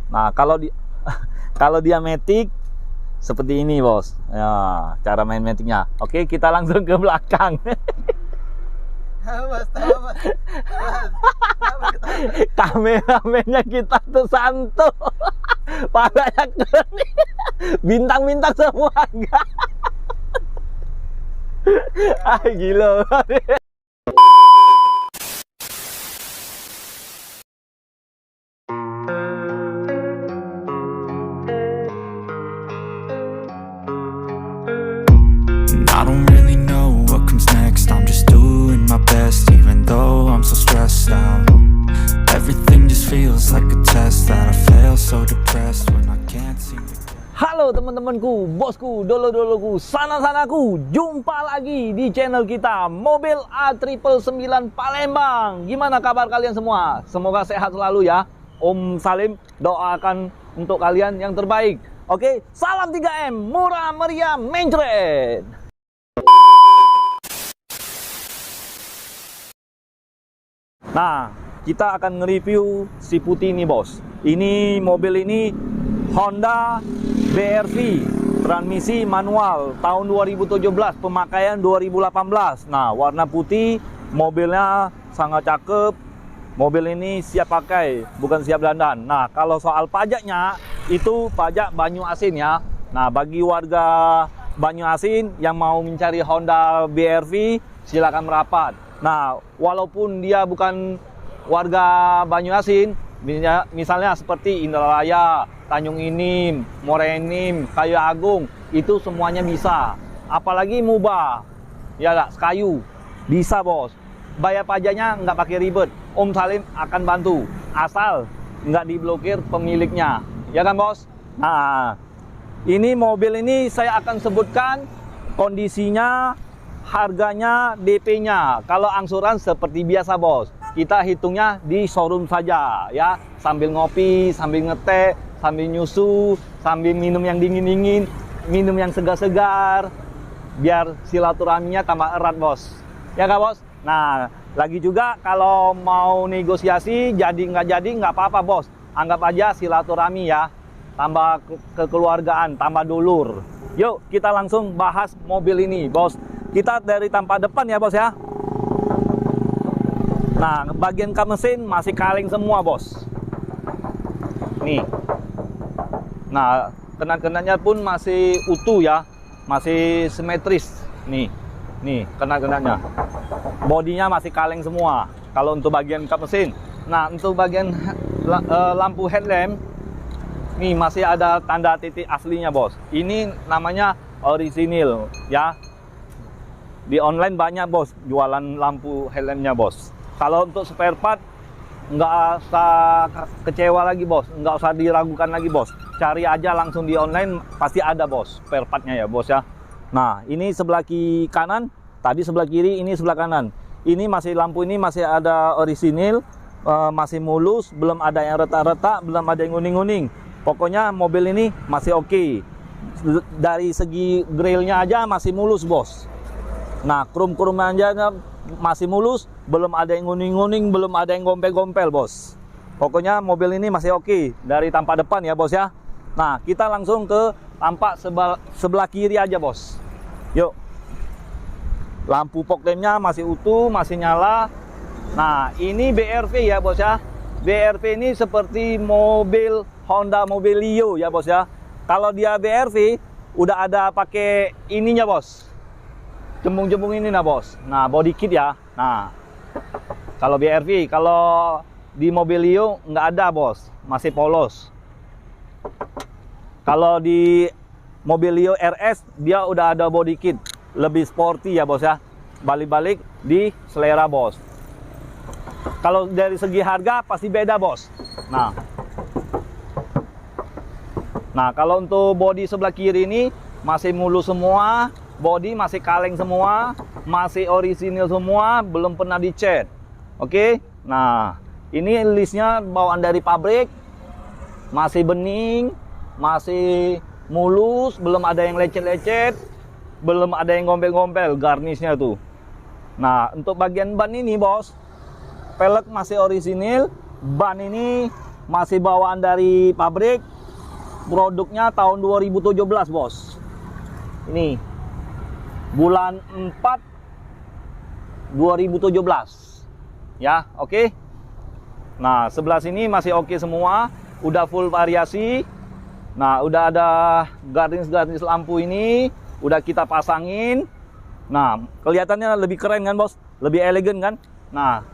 Nah, kalau dia matic seperti ini, bos. Ya, cara main maticnya. Oke, kita langsung ke belakang. Kameramennya kita tuh santu. Palanya keren. Bintang-bintang semua enggak. Gila. I don't really know what comes next. I'm just doing my best, even though I'm so stressed out. Everything just feels like a test that I fail, so depressed when I can't seem to. Halo teman-temanku, bosku, dolo-doloku, sana-sanaku. Jumpa lagi di channel kita Mobil A999 Palembang. Gimana kabar kalian semua? Semoga sehat selalu ya. Om Salim doakan untuk kalian yang terbaik. Oke, salam 3M, murah meriah mencret. Nah, kita akan nge-review si putih ini, bos. Ini mobil ini Honda BR-V, transmisi manual tahun 2017, pemakaian 2018. Nah, warna putih, mobilnya sangat cakep. Mobil ini siap pakai, bukan siap dandan. Nah, kalau soal pajaknya, itu pajak Banyu Asin ya. Nah, bagi warga Banyu Asin yang mau mencari Honda BR-V, silakan merapat. Nah, walaupun dia bukan warga Banyu Asin, misalnya seperti Indralaya, Tanjung Inim, Morenim, Kayu Agung, itu semuanya bisa. Apalagi Muba, ya nggak, Sekayu, bisa bos. Bayar pajaknya nggak pakai ribet, Om Salim akan bantu, asal nggak diblokir pemiliknya, ya kan bos? Nah, ini mobil ini saya akan sebutkan kondisinya, harganya, DP-nya. Kalau angsuran seperti biasa bos, kita hitungnya di showroom saja ya, sambil ngopi, sambil ngeteh, sambil nyusu, sambil minum yang dingin-dingin, minum yang segar-segar, biar silaturahminya tambah erat bos, ya kak bos? Nah, lagi juga kalau mau negosiasi jadi nggak apa-apa bos, anggap aja silaturahmi ya, tambah kekeluargaan, tambah dulur. Yuk kita langsung bahas mobil ini bos. Kita dari tampak depan ya bos ya. Nah, bagian kap mesin masih kaleng semua bos. Nih. Nah, kenan-kenannya pun masih utuh ya, masih simetris. Nih kenan-kenannya. Bodinya masih kaleng semua. Kalau untuk bagian kap mesin. Nah, untuk bagian lampu headlamp, nih masih ada tanda titik aslinya bos. Ini namanya orisinil ya. Di online banyak bos jualan lampu headlampnya bos. Kalau untuk spare part nggak usah kecewa lagi bos, nggak usah diragukan lagi bos. Cari aja langsung di online, pasti ada bos spare partnya ya bos ya. Nah, ini sebelah kanan, tadi sebelah kiri, ini sebelah kanan. Ini masih lampu ini masih ada orisinil, masih mulus, belum ada yang retak-retak, belum ada yang nguning-nguning. Pokoknya mobil ini masih oke. Dari segi grillnya aja masih mulus bos. Nah, krum-krumnya aja masih mulus, belum ada yang nguning-nguning, belum ada yang gompel-gompel bos. Pokoknya mobil ini masih oke dari tampak depan ya bos ya. Nah, kita langsung ke tampak sebelah kiri aja bos. Yuk. Lampu fog lampnya masih utuh, masih nyala. Nah, ini BR-V ya bos ya. BR-V ini seperti mobil Honda Mobilio ya bos ya. Kalau dia BR-V udah ada pakai ininya bos, jembung-jembung ini nah bos. Nah, body kit ya. Nah, kalau BR-V, kalau di Mobilio nggak ada bos, masih polos. Kalau di Mobilio RS dia udah ada body kit, lebih sporty ya bos ya. Balik-balik di selera bos. Kalau dari segi harga pasti beda bos. Nah, kalau untuk body sebelah kiri ini masih mulus semua, body masih kaleng semua, masih orisinil semua, belum pernah dicat. Oke? Nah, ini listnya bawaan dari pabrik, masih bening, masih mulus, belum ada yang lecet-lecet, belum ada yang gompel-gompel garnisnya tuh. Nah, untuk bagian ban ini bos, pelek masih orisinil, ban ini masih bawaan dari pabrik. Produknya tahun 2017 bos. Ini bulan 4 2017 ya. Oke. Nah sebelah sini masih oke semua, udah full variasi. Nah udah ada garnish lampu ini udah kita pasangin. Nah kelihatannya lebih keren kan bos, lebih elegan kan. Nah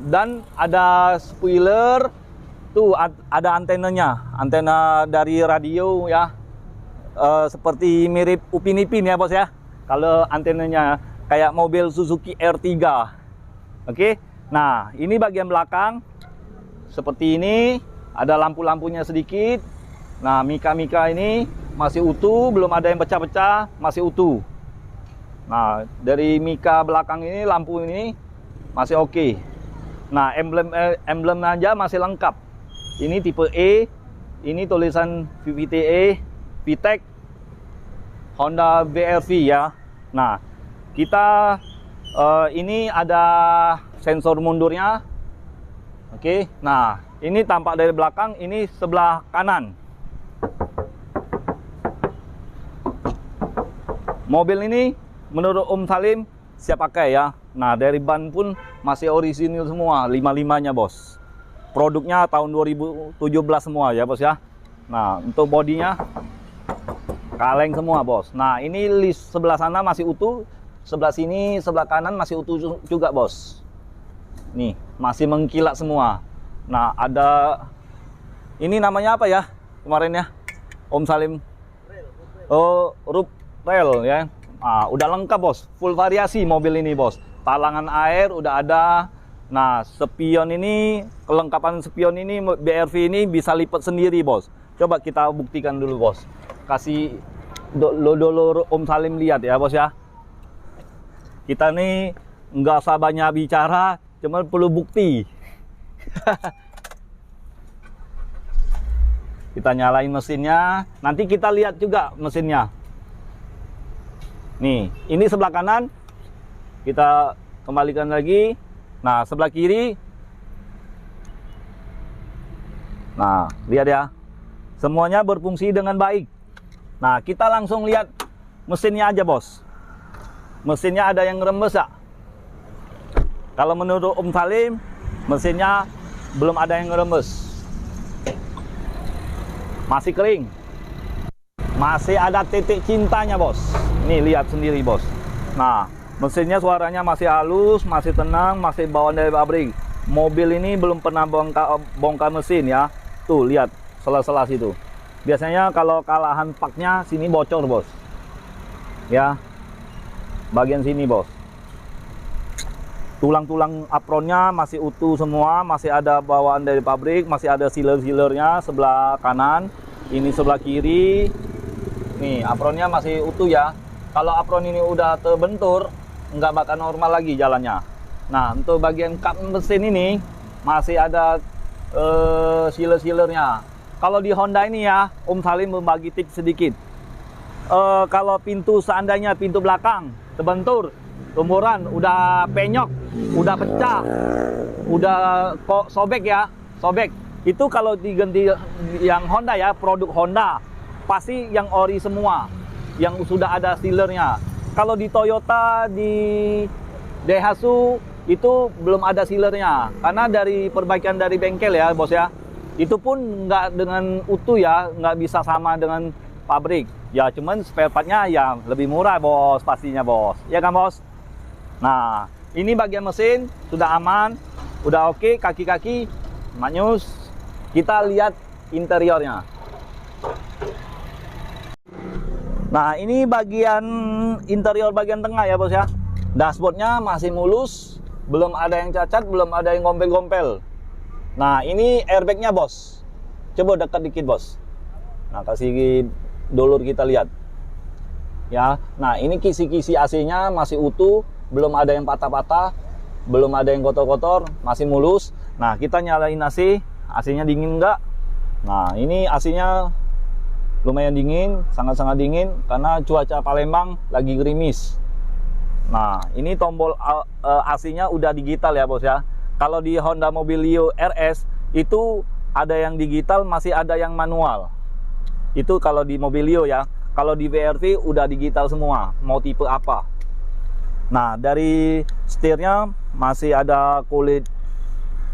dan ada spoiler tuh, ada antenanya, antena dari radio ya, seperti mirip Upin Ipin ya bos ya. Kalau antenanya kayak mobil Suzuki R3. Oke. Nah ini bagian belakang seperti ini, ada lampu-lampunya sedikit. Nah mika-mika ini masih utuh, belum ada yang pecah-pecah, masih utuh. Nah dari mika belakang ini, lampu ini masih oke. Nah emblem aja masih lengkap. Ini tipe E, ini tulisan VTE, VTEC, Honda BRV ya. Nah kita ini ada sensor mundurnya. Oke. Nah ini tampak dari belakang, ini sebelah kanan. Mobil ini menurut Om Salim siap pakai ya. Nah dari ban pun masih orisinil semua, 55-nya bos. Produknya tahun 2017 semua ya bos ya. Nah untuk bodinya kaleng semua bos. Nah ini list sebelah sana masih utuh, sebelah sini sebelah kanan masih utuh juga bos. Nih masih mengkilat semua. Nah ada ini namanya apa ya kemarin ya Om Salim? Oh roof rail ya. Nah, udah lengkap bos, full variasi mobil ini bos. Talangan air udah ada. Nah spion ini, kelengkapan spion ini BRV ini bisa lipat sendiri bos. Coba kita buktikan dulu bos. Kasih dulu Om Salim lihat ya bos ya. Kita nih nggak usah banyak bicara, cuma perlu bukti. Kita nyalain mesinnya, nanti kita lihat juga mesinnya. Nih, ini sebelah kanan. Kita kembalikan lagi. Nah, sebelah kiri. Nah, lihat ya. Semuanya berfungsi dengan baik. Nah, kita langsung lihat mesinnya aja, bos. Mesinnya ada yang rembes ya? Kalau menurut Om Salim, mesinnya belum ada yang rembes. Masih kering. Masih ada titik cintanya, bos. Nih, lihat sendiri, bos. Nah, mesinnya suaranya masih halus, masih tenang, masih bawaan dari pabrik. Mobil ini belum pernah bongkar mesin ya. Tuh, lihat sela-sela situ. Biasanya kalau kalahan paknya sini bocor, bos. Ya. Bagian sini, bos. Tulang-tulang apronnya masih utuh semua, masih ada bawaan dari pabrik, masih ada sealer-sealernya sebelah kanan, ini sebelah kiri. Nih, apronnya masih utuh ya. Kalau apron ini udah terbentur, nggak bakal normal lagi jalannya. Nah, untuk bagian kap mesin ini masih ada sealer-sealernya. Kalau di Honda ini ya, Om Salim membagi tips sedikit. Kalau pintu, seandainya pintu belakang terbentur, tumburan, udah penyok, udah pecah, udah kok sobek ya, sobek. Itu kalau diganti yang Honda ya, produk Honda, pasti yang ori semua, yang sudah ada sealernya. Kalau di Toyota, di Daihatsu itu belum ada sealernya, karena dari perbaikan dari bengkel ya bos ya, itu pun nggak dengan utuh ya, nggak bisa sama dengan pabrik ya, cuman spare partnya ya lebih murah bos, pastinya bos, ya kan bos. Nah ini bagian mesin sudah aman, udah oke, kaki-kaki manyus. Kita lihat interiornya. Nah ini bagian interior bagian tengah ya bos ya. Dashboardnya masih mulus, belum ada yang cacat, belum ada yang gompel-gompel. Nah ini airbagnya bos, coba dekat dikit bos. Nah kasih dulur kita lihat ya. Nah ini kisi-kisi AC-nya masih utuh, belum ada yang patah-patah, belum ada yang kotor-kotor, masih mulus. Nah kita nyalain AC, AC-nya dingin enggak? Nah ini AC-nya lumayan dingin, sangat-sangat dingin karena cuaca Palembang lagi gerimis. Nah ini tombol AC-nya udah digital ya bos ya. Kalau di Honda Mobilio RS itu ada yang digital, masih ada yang manual. Itu kalau di Mobilio ya. Kalau di WRV udah digital semua, mau tipe apa. Nah, dari setirnya masih ada kulit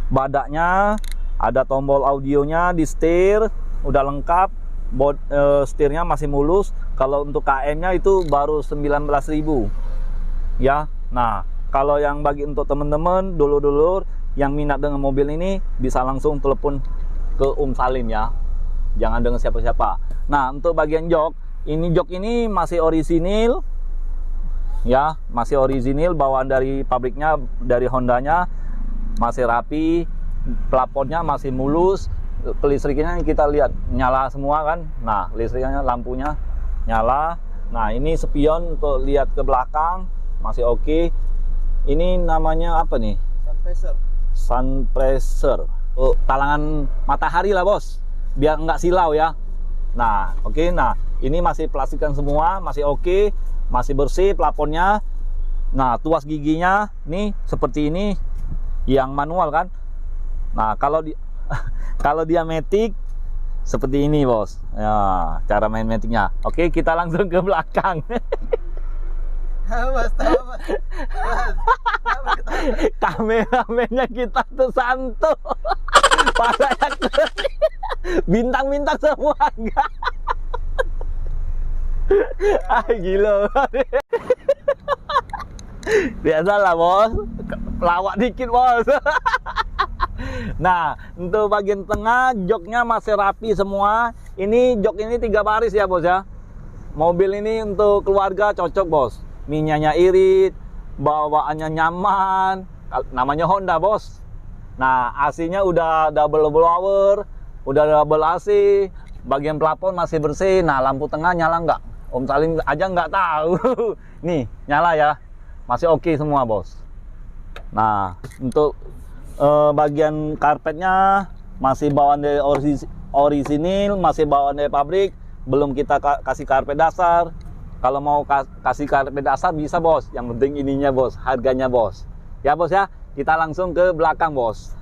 badaknya, ada tombol audionya di setir, udah lengkap. Setirnya masih mulus. Kalau untuk KM-nya itu baru 19.000 ya. Nah, kalau yang bagi untuk teman-teman dulur-dulur yang minat dengan mobil ini, bisa langsung telepon ke Om Salim ya, jangan dengan siapa-siapa. Nah, untuk bagian jok ini masih orisinil ya, masih orisinil, bawaan dari pabriknya, dari Hondanya, masih rapi, plafonnya masih mulus. Kelistrikannya kita lihat nyala semua kan. Nah, listriknya, lampunya nyala. Nah, ini spion untuk lihat ke belakang masih oke. Ini namanya apa nih? Sun pressure. Oh, talangan matahari lah bos, biar nggak silau ya. Nah, oke. Nah, ini masih plastikan semua, masih oke, masih bersih plafonnya. Nah, tuas giginya nih seperti ini, yang manual kan. Nah, kalau dia matic seperti ini bos ya, cara main maticnya. Oke, kita langsung ke belakang. Kameramennya kita tuh santu. Palanya bintang-bintang semua enggak. Gila. Biasalah bos, pelawak dikit bos. Nah, untuk bagian tengah joknya masih rapi semua. Ini jok ini 3 baris ya bos ya. Mobil ini untuk keluarga cocok bos. Minyaknya irit, bawaannya nyaman. Namanya Honda bos. Nah, AC-nya udah double blower, udah double AC. Bagian plafon masih bersih. Nah, lampu tengah nyala nggak? Om Salim aja nggak tahu. Nih, nyala ya. Masih oke semua bos. Nah, untuk bagian karpetnya masih bawaan dari orisinil, masih bawaan dari pabrik. Belum kita kasih karpet dasar. Kalau mau kasih karpet dasar bisa bos. Yang penting ininya bos, harganya bos. Ya bos ya, kita langsung ke belakang bos.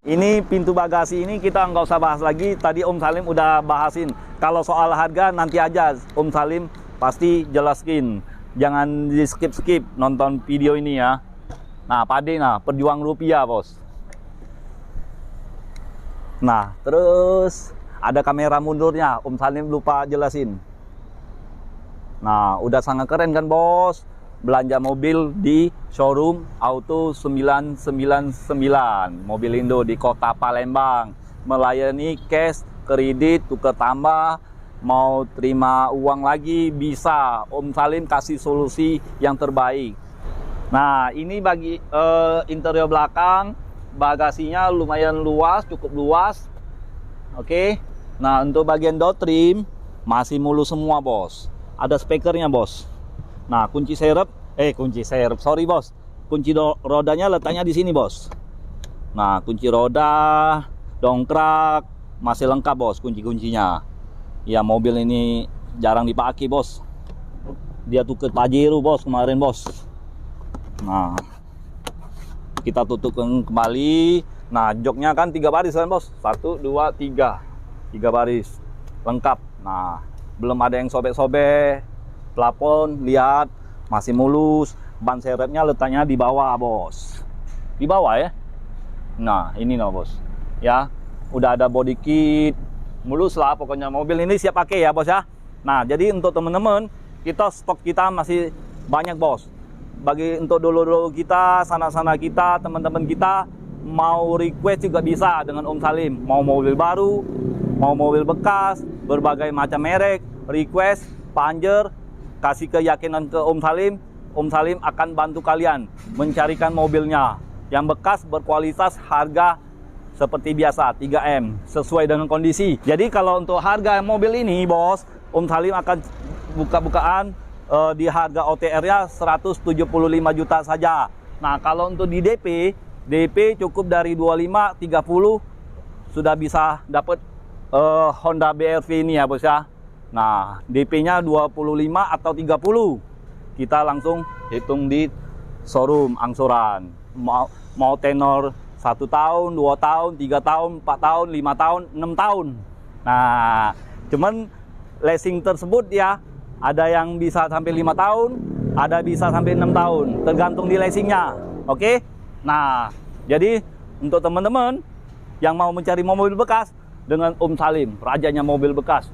Ini pintu bagasi ini kita nggak usah bahas lagi. Tadi Om Salim udah bahasin. Kalau soal harga nanti aja Om Salim pasti jelaskin. Jangan di skip nonton video ini ya. Nah, pade nah, perjuang rupiah bos. Nah, terus ada kamera mundurnya. Om Salim lupa jelasin. Nah, udah sangat keren kan bos. Belanja mobil di showroom Auto 999 Mobilindo di Kota Palembang. Melayani cash, kredit, tukar tambah, mau terima uang lagi bisa. Om Salim kasih solusi yang terbaik. Nah, ini bagi interior belakang, bagasinya lumayan luas, cukup luas. Oke. Nah, untuk bagian door trim masih mulus semua bos. Ada speakernya bos. Nah, kunci serep, sorry bos. Kunci rodanya letaknya di sini bos. Nah, kunci roda, dongkrak, masih lengkap bos kunci-kuncinya. Ya, mobil ini jarang dipakai bos. Dia tuh ke Pajero bos kemarin bos. Nah, kita tutup kembali. Nah, joknya kan 3 baris kan bos. 1, 2, 3. 3 baris lengkap. Nah, belum ada yang sobek-sobek. Plafon lihat masih mulus. Ban serepnya letaknya di bawah bos. Di bawah ya. Nah, ini no bos. Ya, udah ada body kit. Mulus lah pokoknya, mobil ini siap pakai ya bos ya. Nah, jadi untuk teman-teman, stok kita masih banyak bos. Bagi untuk dulu-dulu kita, sana-sana kita, teman-teman kita mau request juga bisa dengan Om Salim. Mau mobil baru, mau mobil bekas, berbagai macam merek, request, panjer, kasih keyakinan ke Om Salim. Om Salim akan bantu kalian mencarikan mobilnya yang bekas, berkualitas, harga seperti biasa 3M sesuai dengan kondisi. Jadi kalau untuk harga mobil ini bos, Om Salim akan buka-bukaan di harga OTR-nya 175 juta saja. Nah, kalau untuk di DP cukup dari 25 30 sudah bisa dapat Honda BRV ini ya bos ya. Nah, DP-nya 25 atau 30. Kita langsung hitung di showroom angsuran. Mau tenor 1 1 tahun, 2 tahun, 3 tahun, 4 tahun, 5 tahun, 6 tahun. Nah, cuman leasing tersebut ya, ada yang bisa sampai 5 tahun, ada bisa sampai 6 tahun, tergantung di leasingnya. Oke? Nah, jadi untuk teman-teman yang mau mencari mobil bekas dengan Om Salim, rajanya mobil bekas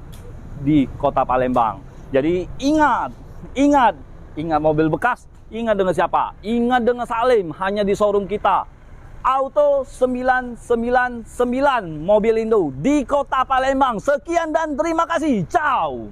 di Kota Palembang. Jadi ingat mobil bekas, ingat dengan siapa? Ingat dengan Salim, hanya di showroom kita. Auto 999 Mobil Indo di Kota Palembang. Sekian dan terima kasih. Ciao.